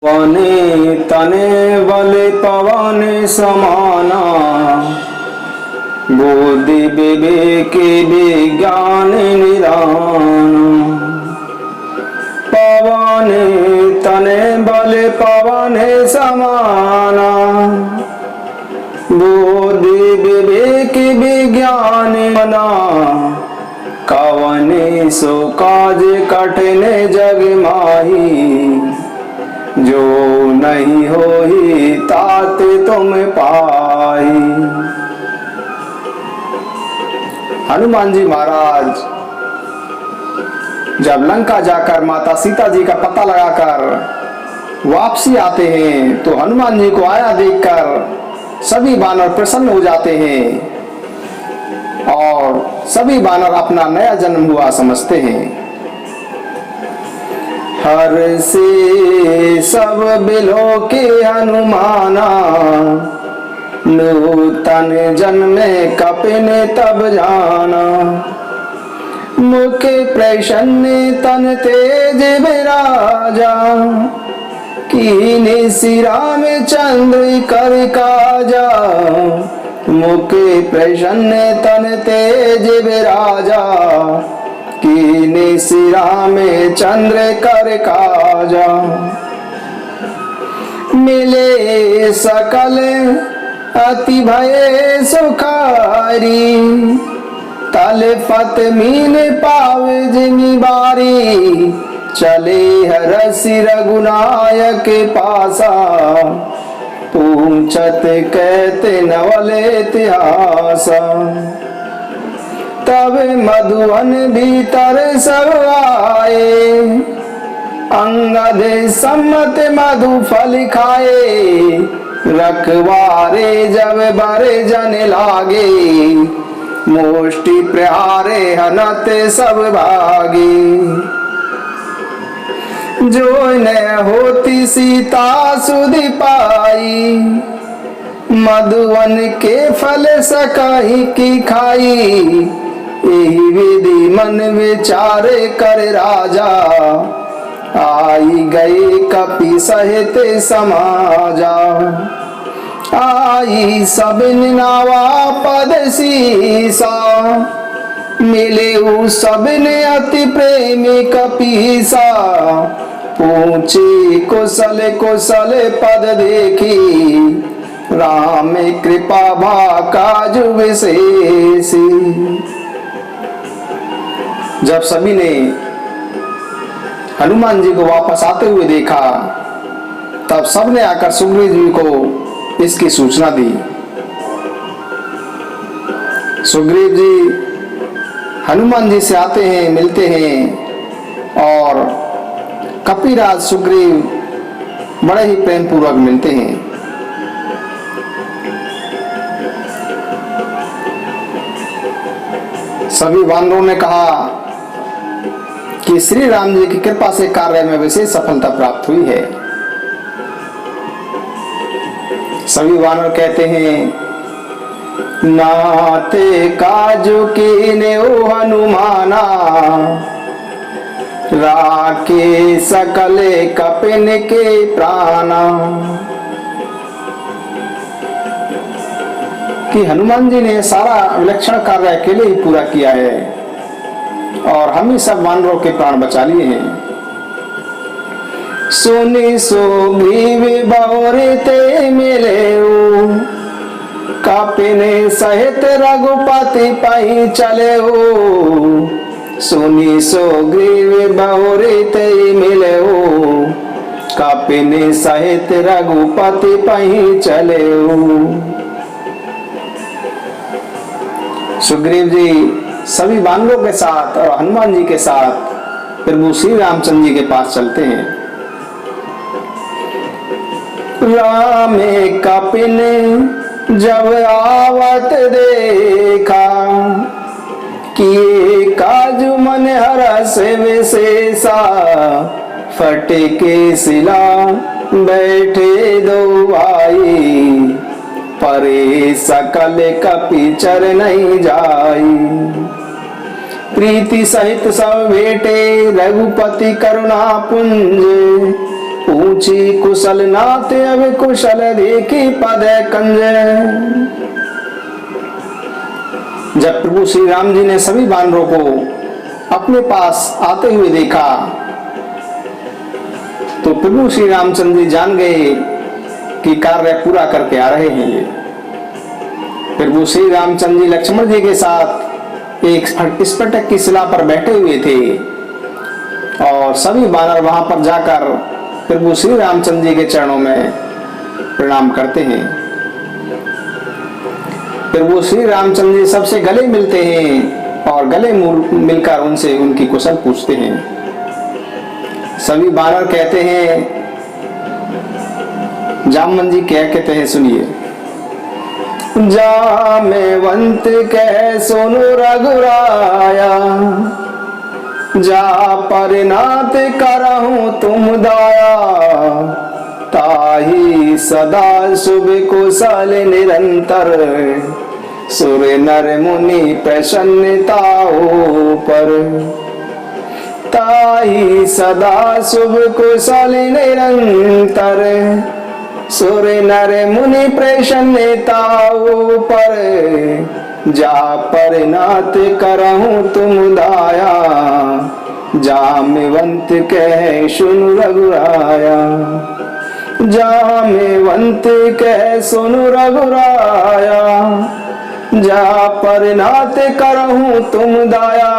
वने तने बले पवन समाना, बुद्धि विवेक विज्ञान निदान। पवन तने बले पवन समाना, बुद्धि विवेक विज्ञान मना। कवने सो काज कठिन जग माही, जो नहीं होई तात तुम पाई। हनुमान जी महाराज जब लंका जाकर माता सीता जी का पता लगाकर वापसी आते हैं तो हनुमान जी को आया देखकर सभी वानर प्रसन्न हो जाते हैं और सभी वानर अपना नया जन्म हुआ समझते हैं। हर से सब बिलो के हनुमाना, नूतन जन्मे कपिन तब जाना। मुख प्रसन्न तन तेज विराजा, कीन्ही श्री रामचंद्र कर काजा। मुख प्रसन्न तन तेज विराजा, कीन्ही श्री रामचंद्र कर काजा। मिले सकल अति भय सुखारी, तल फत मीन पाव जिमि बारी। चले हरसि रघुनायक पासा, पूछत कहते नवल इतिहासा। तब मधुवन भीतर सब आए, अंगद सम्मत मधु फल खाए। रखवारे जब बरे जन लागे, मुष्टि प्रहारे हनत सब भागे। जो न होती सीता सुधि पाई, मधुवन के फल सकहि की खाई। यही विधि मन विचारे कर राजा, आई गए कपि सहित समाजा। आई सबिन नावा पद सीसा, मिले सबिन अति प्रेमी कपीसा। पूछे कुशल कुशल पद देखी, राम कृपा भा काज विशेषी। जब सभी ने हनुमान जी को वापस आते हुए देखा, तब सबने आकर सुग्रीव जी को इसकी सूचना दी। सुग्रीव जी हनुमान जी से आते हैं, मिलते हैं और कपिराज सुग्रीव बड़े ही प्रेम पूर्वक मिलते हैं। सभी वानरों ने कहा कि श्री राम जी की कृपा से कार्य में विशेष सफलता प्राप्त हुई है। सभी वानर कहते हैं, नाते काजु कीने ओ हनुमाना, राखे सकले कपिन के प्राणा। कि हनुमान जी ने सारा विलक्षण कार्य अकेले ही पूरा किया है और हम ही सब वानरों के प्राण बचा लिए हैं। सुनि सुग्रीव बौरे ते मिले, कपिन सहित रघुपति पहि चले हो। सुनि सुग्रीव बौरे ते मिले हो, कपिन सहित रघुपति पहि चले हो। सुग्रीव जी सभी वानरों के साथ और हनुमान जी के साथ प्रभु श्री रामचंद्र जी के पास चलते हैं। राम कपिन जब आवत देखा, किए काजु मन हरस विशेषा। फटे के सिला बैठे दो भाई, परे सकल कपि चर नहीं जाई। प्रीति सहित सब भेटे रघुपति करुणा पुंज, ऊंची कुशल नाथ अब कुशल देखी पद कंज। जब प्रभु श्री राम जी ने सभी बानरों को अपने पास आते हुए देखा तो प्रभु श्री रामचंद्र जी जान गए कि कार्य पूरा करके आ रहे हैं ये। प्रभु श्री रामचंद्र जी लक्ष्मण जी के साथ एक स्फटिक की शिला पर बैठे हुए थे और सभी बानर वहां पर जाकर प्रभु श्री रामचंद्र जी के चरणों में प्रणाम करते हैं। प्रभु श्री रामचंद्र जी सबसे गले मिलते हैं और गले मिलकर उनसे उनकी कुशल पूछते हैं। सभी बानर कहते हैं, जामवंत जी क्या कहते हैं सुनिए। जामेवंत कह सोनु रघुराया, जा परिनाथ करहूं तुम दाया, ताही सदा शुभ कुशल निरंतर, सुर नर मुनि प्रसन्नताओ पर। ताही सदा शुभ कुशल निरंतर, सुर नर मुनि प्रसन्नताओ पर। जा परिनाथ करहूं तुम दाया, जामेवंत कह सुनु रघुराया। जामेवंत कह सुनु रघुराया, जा परिनाथ करहूं तुम दाया,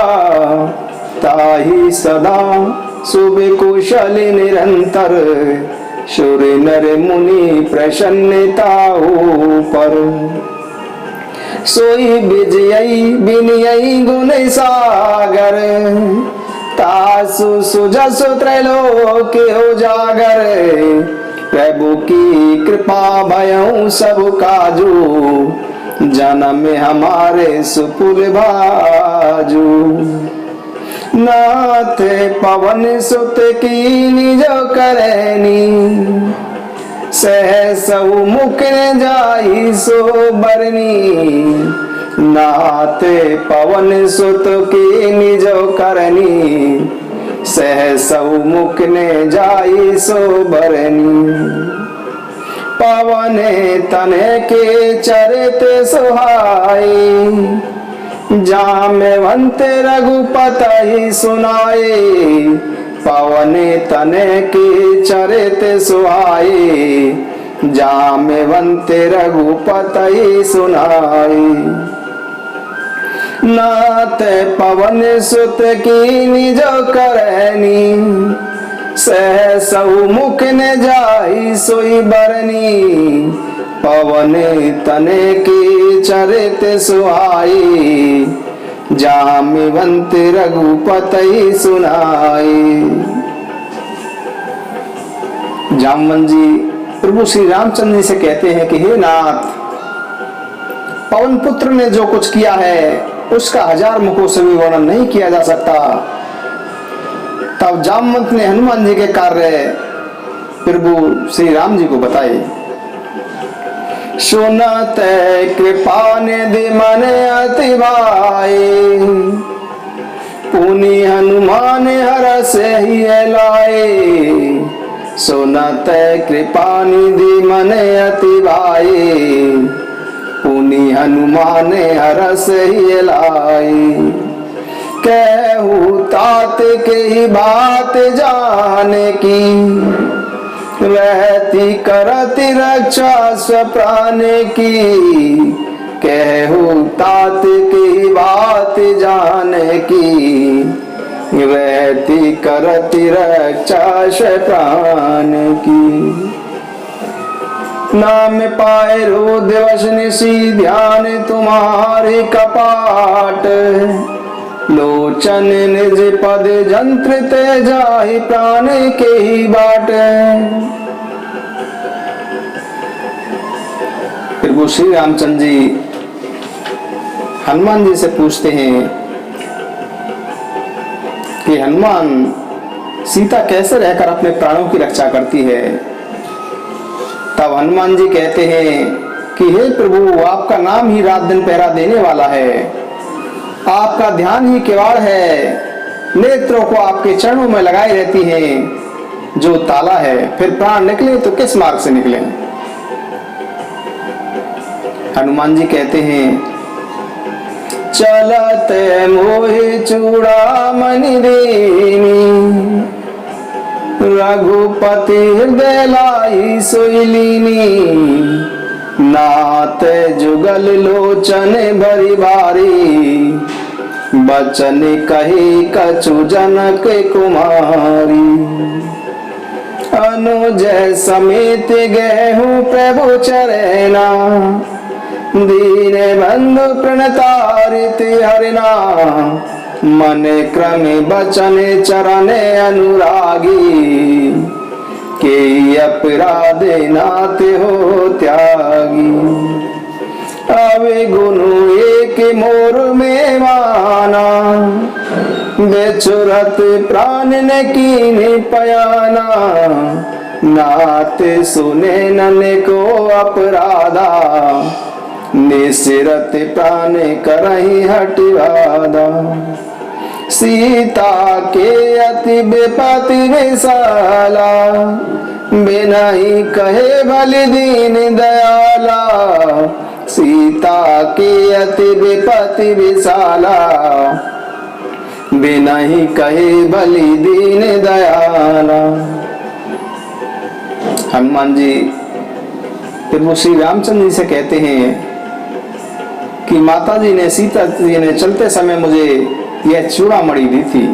ताही सदा शुभ कुशल निरंतर, सुर नर मुनि प्रसन्नताओ पर। सोई विजयी विनयी गुण सागर, तासु सुजसु त्रैलोक उजागर। प्रभु की कृपा भयउ सब काजू, जन्म हमारे सुपुर भाजू। नाथ पवन सुत की निज करनी, सहसउ मुख न जाई सो बरनी। नाथ पवन सुत की निज करनी, सहसउ मुख न जाई सो बरनी। पवन तन के चरित सुहाई, जामेवंत रघुपति सुनाए। पवन तन के चरित सुहाए, जामेवंत रघुपति सुनाए। नाथ पवन सुत की निज करनी, सहसउ मुख न जाई सोई बरनी। पवन तने के चरित सुहाई, जामेवंत रघुपति सुनाई। जामवंत जी प्रभु श्री रामचंद्र जी से कहते हैं कि हे नाथ, पवन पुत्र ने जो कुछ किया है उसका हजार मुखों से भी वर्णन नहीं किया जा सकता। तब जामवंत ने हनुमान जी के कार्य प्रभु श्री राम जी को बताए। सुनत कृपा निधि मन अति भाई, पुनि हनुमान हरष ही लाए। सुनत कृपा निधि मन अति भाई, पुनि हनुमान हरष ही लाए। कहू तात के ही बात जाने की, रहती करती रक्षा स्वप्राण की। कहू तात की बात जाने की, रहती करती रक्षा स्वप्राण की। नाम पाए रो दिवस निशी ध्यान तुम्हारे कपाट, लोचन निज पद जंत्र ते जाहि प्राण के ही बाट। प्रभु श्री रामचंद्र जी हनुमान जी से पूछते हैं कि हनुमान, सीता कैसे रहकर अपने प्राणों की रक्षा करती है। तब हनुमान जी कहते हैं कि हे प्रभु, आपका नाम ही रात दिन पहरा देने वाला है, आपका ध्यान ही किवाड़ है, नेत्रों को आपके चरणों में लगाई रहती हैं। जो ताला है, फिर प्राण निकले तो किस मार्ग से निकले? हनुमान जी कहते हैं, चलते मोहि चूड़ामणि दीनी, रघुपति हृदय लाई सोई लीनी, नाथ जुगल लोचन भरी भारी, बचन कही कछु जनक कुमारी, अनुज समेत गहु प्रभु चरना, दीन बंधु प्रणतारित हरिना, मन क्रम बचन चरण अनुरागी, के अपराध नाथ हो त्यागी, अवे गुनु एक मोर में माना, बेचुरत प्राण ने कीनी पयाना, नाथ सुने नन को अपराधा, निसिरत प्राण करही हटिवादा, सीता के अति विपति विशाला, बिनहि कहे भली दीन दयाला, सीता के अति विपति विशाला, बिनहि कहे भली दीन दयाला। हनुमान जी फिर वो श्री रामचंद्र जी से कहते हैं कि माता जी ने, सीता जी ने चलते समय मुझे यह चूड़ामणि दी थी।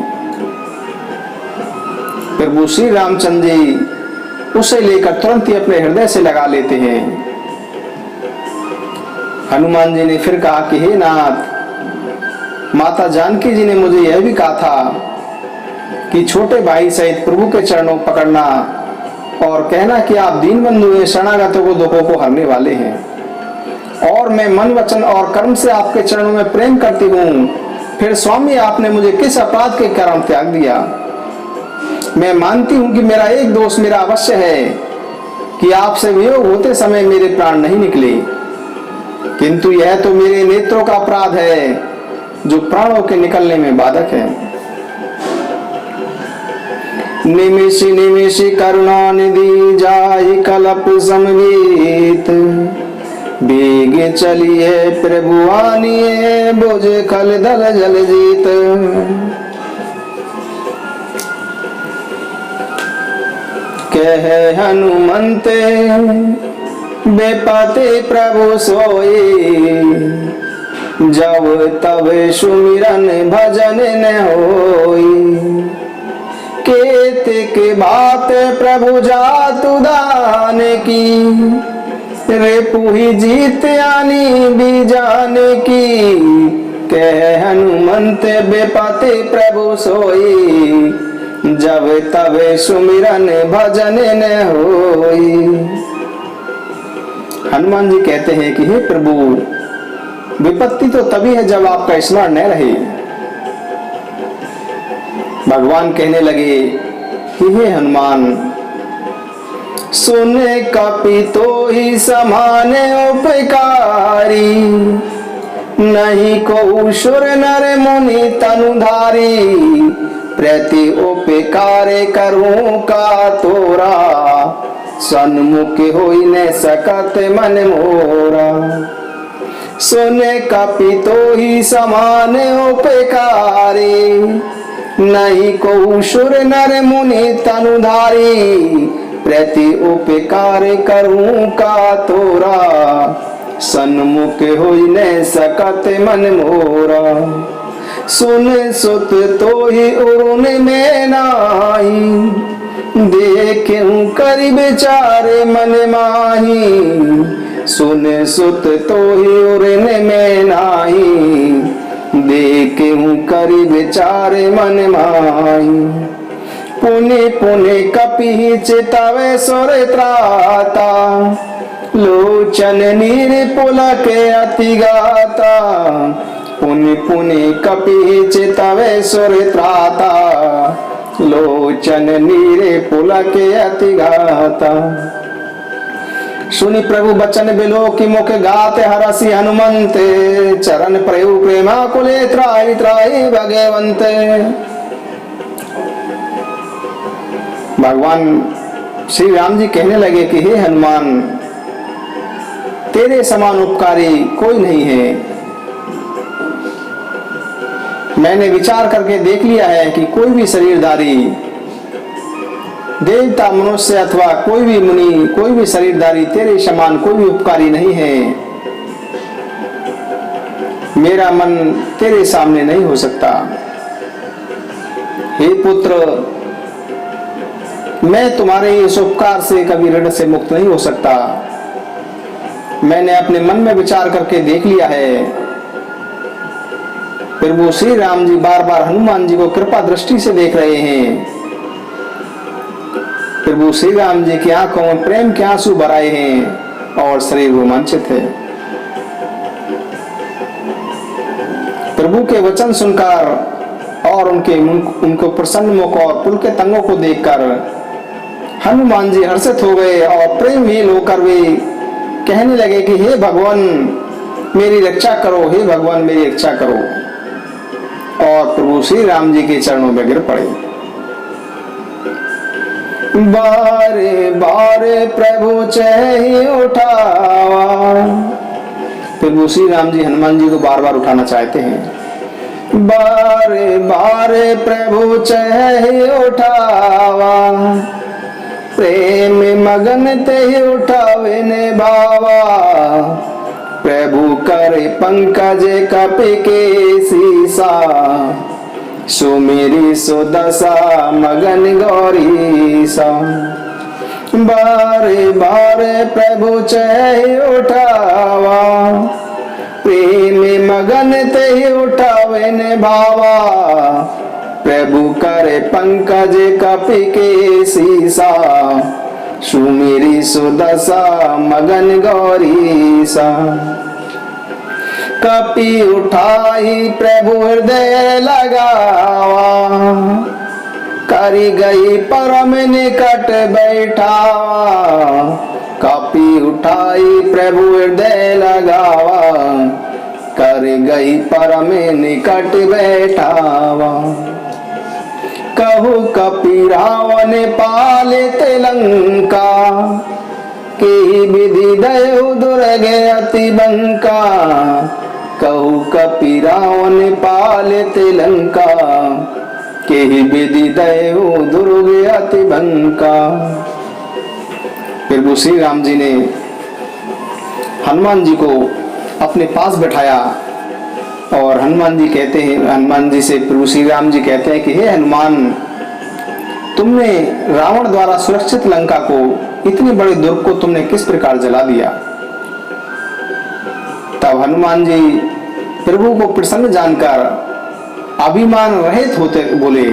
फिर वो श्री रामचंद्र जी उसे लेकर तुरंत ही अपने हृदय से लगा लेते हैं। हनुमान जी ने फिर कहा कि हे नाथ, माता जानकी जी ने मुझे यह भी कहा था कि छोटे भाई सहित प्रभु के चरणों पकड़ना और कहना कि आप दीन बंधु हैं, शरणागतों को दुखों को हरने वाले हैं, और मैं मन वचन और कर्म से आपके चरणों में प्रेम करती हूँ। फिर स्वामी आपने मुझे किस अपराध के कारण त्याग दिया? मैं मानती हूँ कि मेरा एक दोष मेरा अवश्य है कि आपसे वियोग होते समय मेरे प्राण नहीं निकले, किंतु यह तो मेरे नेत्रों का अपराध है जो प्राणों के निकलने में बाधक है। निमिषि निमिषि करुणा निधि जाहि कलप समवीत, बेगे चलिए प्रभु आनिए बोझ खल दल जल जीत। कहे हनुमंते बेपते प्रभु सोई, जब तब सुमिरन भजन न होई। केतिक बात प्रभु जातु दान की, रे पुहि जीत आनी भी जाने की। कह हनुमंत बेपते प्रभु सोई, जब तब सुमिरन भजन न होई। हनुमान जी कहते हैं कि हे प्रभु, विपत्ति तो तभी है जब आपका स्मरण न रहे। भगवान कहने लगे कि हे हनुमान, सुने कपि तो ही समान उपकारी, नहीं को सुर नर मुनि तनुधारी। प्रति उपकार करूं का तोरा, सन्मुख होई न सकत मन मोरा। सुने कपि तो ही समान उपकारी, नहीं को सुर नर मुनि तनुधारी। प्रति उपकार करूं का तोरा, सन्मुख होई न सकत मन मोरा। सुन सुत तो ही उरुन में नाई, देखूं कर विचारे मन माही। सुन सुत तो ही उरुन में नाई, देखूं कर विचारे मन माही। पुनि पुनि कपि चितवे सुर त्राता, लोचन नीर पुलक अति गाता। पुनि पुनि कपि चितवे सुर त्राता, लोचन नीर पुलक अति गाता। सुनि प्रभु बचन बिलो की मुख गाते, हरसि हनुमंत चरण प्रभु प्रेमा कुले। त्राहि त्राहि भगवंत। भगवान श्री राम जी कहने लगे कि हे हनुमान, तेरे समान उपकारी कोई नहीं है। मैंने विचार करके देख लिया है कि कोई भी शरीरधारी देवता, मनुष्य अथवा कोई भी मुनि, कोई भी शरीरधारी तेरे समान कोई भी उपकारी नहीं है। मेरा मन तेरे सामने नहीं हो सकता। हे पुत्र, मैं तुम्हारे इस उपकार से कभी ऋण से मुक्त नहीं हो सकता। मैंने अपने मन में विचार करके देख लिया है। प्रभु श्री राम जी बार बार हनुमान जी को कृपा दृष्टि से देख रहे हैं। प्रभु श्री राम जी की आंखों में प्रेम के आंसू भराए हैं और शरीर रोमांचित है। प्रभु के वचन सुनकर और उनको प्रसन्न मुख और पुलकित अंगों को देखकर हनुमान जी हर्षित हो गए और प्रेमहीन होकर वे कहने लगे कि हे भगवान मेरी रक्षा करो, हे भगवान मेरी रक्षा करो। और प्रभु श्री राम जी के चरणों में गिर पड़े। बारे बारे प्रभु चेहि उठावा। प्रभु श्री राम जी हनुमान जी को बार बार उठाना चाहते हैं। बारे बारे प्रभु चेहि उठावा, प्रेम मगन तेहि उठावे ने भावा। प्रभु करे पंकज कपि के सीसा, सुमेरी सुदशा मगन गौरीसा। बारे बारे प्रभु चेहि उठावा, प्रेम मगन तेहि उठावे ने भावा। प्रभु करे पंकज कपि के सीसा, सुमेरी सुदशा मगन गौरीसा। कपि उठाई प्रभु हृदय लगावा, करी गई परम निकट बैठावा। कपि उठाई प्रभु हृदय लगावा, कर गई परम निकट बैठावा। कहु कपि रावण पालित लंका, के विधि दयु दुर्गे अति बंका। कहु कपि रावण पालित लंका, के विधि दयु दुर्गे अति बंका। प्रभु श्री राम जी ने हनुमान जी को अपने पास बैठाया और हनुमान जी से प्रभु श्री राम जी कहते हैं कि हे हनुमान, तुमने रावण द्वारा सुरक्षित लंका को, इतनी बड़ी दुर्ग को तुमने किस प्रकार जला दिया। तब हनुमान जी प्रभु को प्रसन्न जानकर अभिमान रहित होते बोले,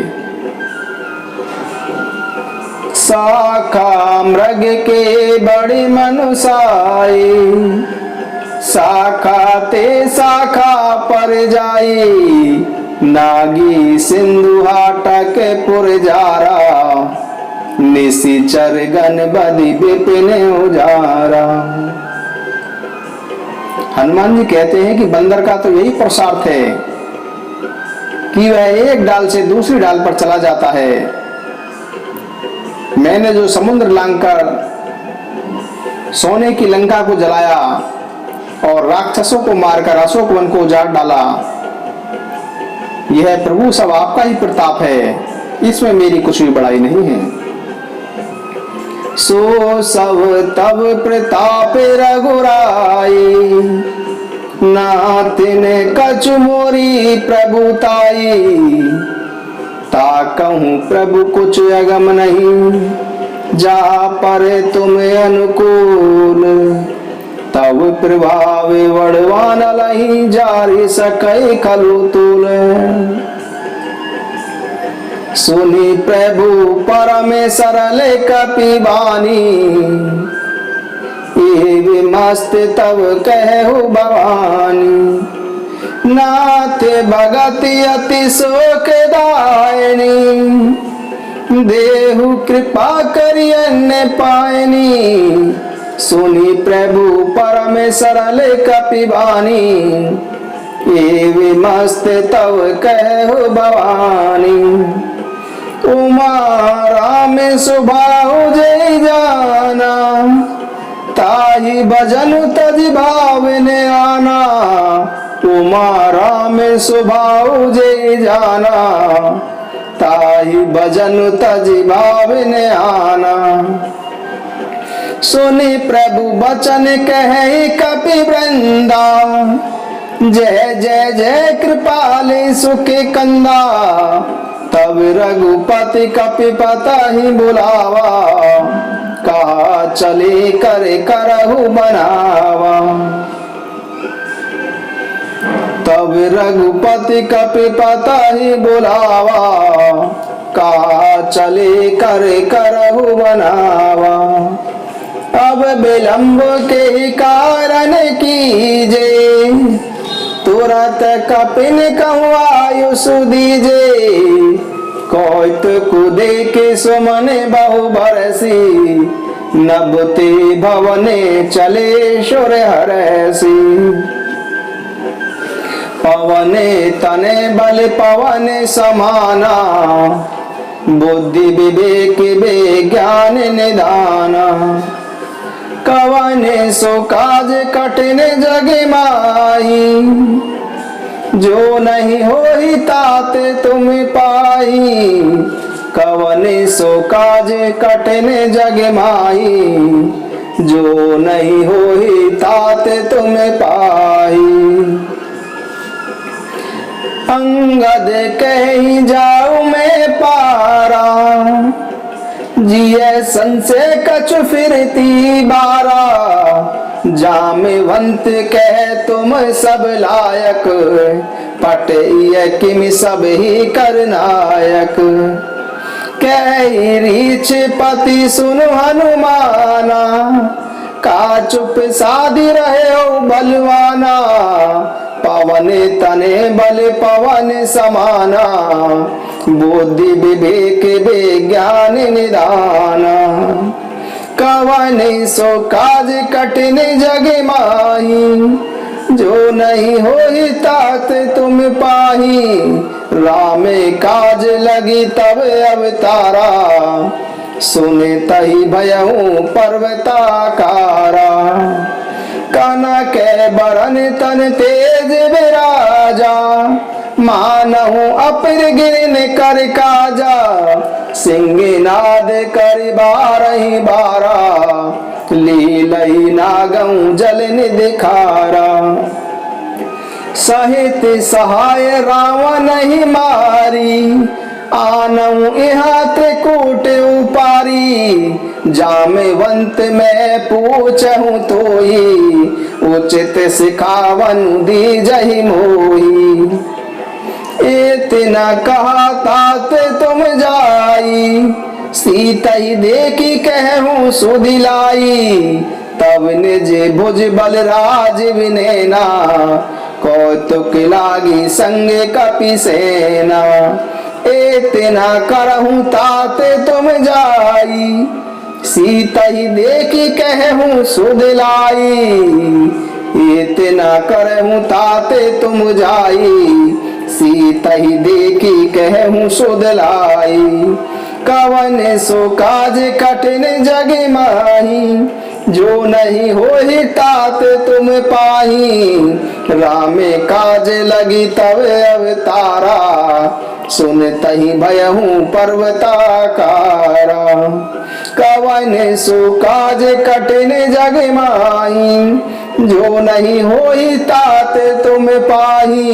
शाखा मृग के बड़ी मनुसाई, शाखा ते शाखा पर जाई। नागी सिंधु हाटक पुरजारा, निशिचर गण बदि विपिन उजारा। हनुमान जी कहते हैं कि बंदर का तो यही पुरुषार्थ है कि वह एक डाल से दूसरी डाल पर चला जाता है। मैंने जो समुद्र लांघकर सोने की लंका को जलाया और राक्षसों को मारकर अशोक वन को उजाड़ डाला, यह प्रभु सब आपका ही प्रताप है, इसमें मेरी कुछ भी बड़ाई नहीं है। सो सब तब प्रताप रघुराई, नातिन कछु मोरी प्रभुताई। ता कहूँ प्रभु कुछ अगम नहीं, जा पर तुम अनुकूल। तब प्रभाव वड़वान लही, जारी सकै खलु तुल। सुनी प्रभु परम सरल कपि बानी, ये मस्त तब कहु भवानी। नाथ भगत अति शोक दायनी, देहु कृपा करि अन्य पायनी। सुनी प्रभु परम सरल कपि बानी, ये मस्त तब कहु भवानी। उमारा में स्वभाव जय जाना, ताही भजन तज भाव ने आना। उमारा में स्वभाव जय जाना, ताही भजन तज भाव ने आना। सुनि प्रभु बचन कहे कपि वृंदा, जय जय जय कृपाले सुख कंदा। तब रघुपति कपिपता ही बुलावा, कहा चले करे करहु बनावा। तब रघुपति कपिपता ही बुलावा, कहा चले करे करहु बनावा। अब विलंब के कारण कीजे, तुरत कपिन कहूँ आयुष दीजे। कौतुक देखे सुमन बहु बरसी, नभते भवने चले सुर हरसी। पवने तने बल पवन समाना, बुद्धि विवेक विज्ञान निदाना। कवने सो काज कठिन जग माही, जो नहीं होई तात तुम पाई। कवने सो काज कठिन जग माही, जो नहीं होई तात तुम पाई। अंगद कहीं जाऊं मैं पारा, जिये संशय कछु फिरती बारा। जामवंत कह तुम सब लायक, पटइय किम सब ही करनायक। कह रीछ पति सुनु हनुमाना, का चुप साधी रहे हो बलवाना। पवन तने बल पवन समाना, बुद्धि विवेक विज्ञान निदाना। कवन सो काज कठिन जग माही, जो नहीं होई तात तुम पाही। राम काज लगी तब अवतारा, सुने तही भयहु पर्वताकारा। काना के बरन तन तेज विराजा, मानहु अपर गिरन कर काजा। सिंह नाद कर बारही बारा, लीलई नागऊ जल निधिखारा। सहित सहाय रावण ही मारी, आनऊ यहाँ त्रिकूट उपारी। जामवंत मैं पूछहूँ तोई, उचित सिखावन दी जही मोही। इतना कहा तात तुम जाई, सीतई देखी कहूँ सुधिलाई। तब निज भुज बलराज विनेना, कौतुक लागी संग कपि सेना। इतना करहूँ तात तुम जाई, सीतई देखी कहूँ सुधिलाई। इतना करहूँ तात तुम जाई, सीतई देखी कहूँ सुधलाई। कवन सो काज कठिन जग माही, जो नहीं होई तात तुम पाही। राम काज लगी तब अवतारा, सुनतहि भयहु पर्वताकारा। कवन सो काज कठिन जग माही, जो नहीं होई तात तुम पाही।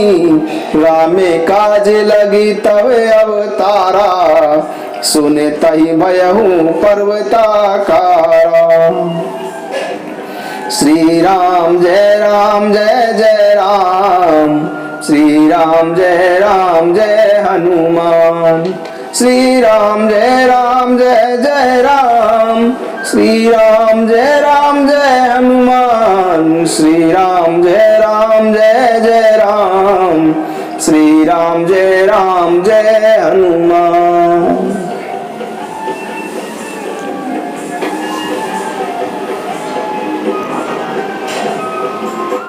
राम काज लगी तब अवतारा, सुनतहि भयहु पर्वताकारा। श्री राम जय जय राम, श्री राम जय हनुमान। श्री राम जय राम, श्री राम जय हनुमान। श्री राम जय राम, श्री राम जय हनुमान।